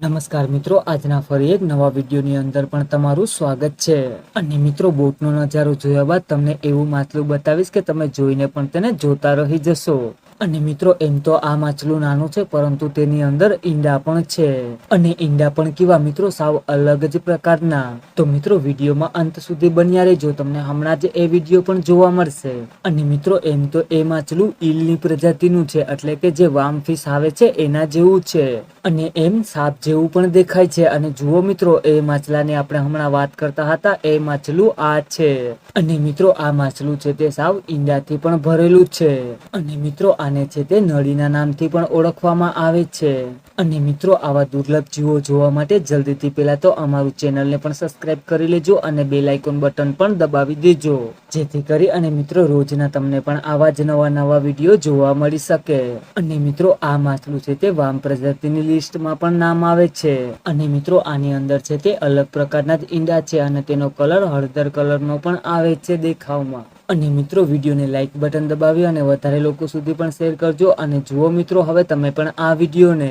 નમસ્કાર મિત્રો, આજના ફરી એક નવા વિડીયોની અંદર પણ તમારું સ્વાગત છે. અને મિત્રો, બોટનો નજારો જોયા બાદ તમને એવું માછલું બતાવીશ કે તમે જોઈને પણ તેને જોતા રહી જશો. અને મિત્રો, એમ તો આ માછલું નાનું છે, પરંતુ તેની અંદર ઈંડા પણ છે. અને ઈંડા પણ કેવા મિત્રો, સાવ અલગ જ પ્રકારના. તો મિત્રો, વિડીયોમાં અંત સુધી બન્યા રહેજો, તમને હમણાં જ એ વિડીયો પણ જોવા મળશે. અને મિત્રો, એમ તો એ માછલું ઈલની પ્રજાતિનું છે, એટલે કે જે વામફિશ આવે છે એના જેવું છે. અને એમ સાપ જેવું પણ દેખાય છે. અને જુઓ મિત્રો, એ માછલાની આપણે હમણાં વાત કરતા હતા, એ માછલું આ છે. અને મિત્રો, આ માછલું છે તે સાવ ઈંડાથી પણ ભરેલું છે. અને મિત્રો, આને છે તે નળીના નામથી પણ ઓળખવામાં આવે છે. અને મિત્રો, આવા દુર્લભ જીવો જોવા માટે જલ્દીથી પહેલા તો અમારું ચેનલને પણ સબસ્ક્રાઇબ કરી લેજો અને બેલ આઇકોન બટન પણ દબાવી દેજો, જેથી કરી અને મિત્રો, રોજના તમને પણ આવા જ નવા વિડીયો જોવા મળી શકે. અને મિત્રો, આ માછલું છે તે વામ પ્રજાતિની લિસ્ટમાં પણ નામ આવે છે. અને મિત્રો, આની અંદર છે તે અલગ પ્રકારના જ ઈંડા છે અને તેનો કલર હળદર કલરનો પણ આવે છે દેખાવમાં. અને મિત્રો, વિડીયોને લાઈક બટન દબાવી અને વધારે લોકો સુધી પણ શેર કરજો. અને જુઓ મિત્રો, હવે તમે પણ આ વિડીયોને